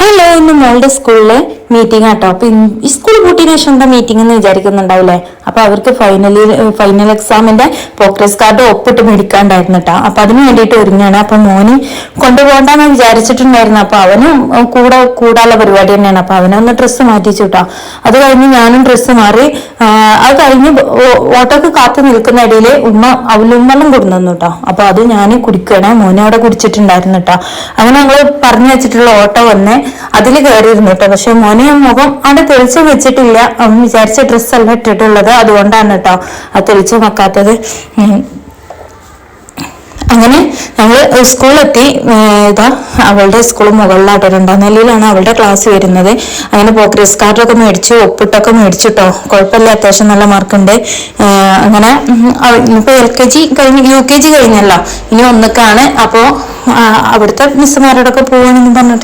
Hello, ഇന്ന് മോളുടെ സ്കൂളില് മീറ്റിംഗ് ആട്ടോ. അപ്പൊ ഈ സ്കൂൾ പൂട്ടിയതിനു ശേഷം എന്താ മീറ്റിംഗ് എന്ന് വിചാരിക്കുന്നുണ്ടാവില്ലേ? അപ്പൊ അവർക്ക് ഫൈനൽ എക്സാമിന്റെ പ്രോഗ്രസ് കാർഡ് ഒപ്പിട്ട് മേടിക്കാണ്ടായിരുന്നു കേട്ടോ. അപ്പൊ അതിന് വേണ്ടിയിട്ട് ഒരുങ്ങാണ്. അപ്പൊ മോന് കൊണ്ടുപോകണ്ടെന്ന് വിചാരിച്ചിട്ടുണ്ടായിരുന്നു. അപ്പൊ അവനും കൂടാനുള്ള പരിപാടി തന്നെയാണ്. അപ്പൊ അവനൊന്ന് ഡ്രസ്സ് മാറ്റിച്ചു കേട്ടോ. അത് കഴിഞ്ഞ് ഞാനും ഡ്രസ്സ് മാറി. അത് കഴിഞ്ഞ് ഓട്ടോക്ക് കാത്തു നിൽക്കുന്ന ഇടയില് അവലുമ്മലും കൊടുന്നു കേട്ടോ. അപ്പൊ അത് ഞാൻ കുടിക്കണം. മോനെ അവിടെ കുടിച്ചിട്ടുണ്ടായിരുന്നു കേട്ടോ. അങ്ങനെ ഞങ്ങള് പറഞ്ഞു വെച്ചിട്ടുള്ള ഓട്ടോ വന്ന് അതിൽ കയറിയിരുന്നു കേട്ടോ. പക്ഷെ മോനെ മുഖം അവിടെ തെളിച്ചം വെച്ചിട്ടില്ല. അവൻ വിചാരിച്ച ഡ്രസ്സല്ല ഇട്ടിട്ടുള്ളത്, അതുകൊണ്ടാണ് കേട്ടോ ആ തെളിച്ചം വെക്കാത്തത്. അങ്ങനെ ഞങ്ങൾ സ്കൂളിലെത്തി. ഇതാ അവളുടെ സ്കൂൾ മുകളിലാട്ടോ, 2ാം നിലയിലാണ് അവളുടെ ക്ലാസ് വരുന്നത്. അങ്ങനെ പ്രോഗ്രസ് കാർഡൊക്കെ മേടിച്ചു, ഒപ്പിട്ടൊക്കെ മേടിച്ചിട്ടോ. കുഴപ്പമില്ല, അത്യാവശ്യം നല്ല മാർക്കുണ്ട്. അങ്ങനെ ഇപ്പൊ LKG കഴിഞ്ഞ് UKG കഴിഞ്ഞല്ലോ, ഇനി 1ക്കാണ്. അപ്പോ അവിടുത്തെ മിസ്സുമാരോടൊക്കെ പോവാണെന്ന് പറഞ്ഞിട്ട്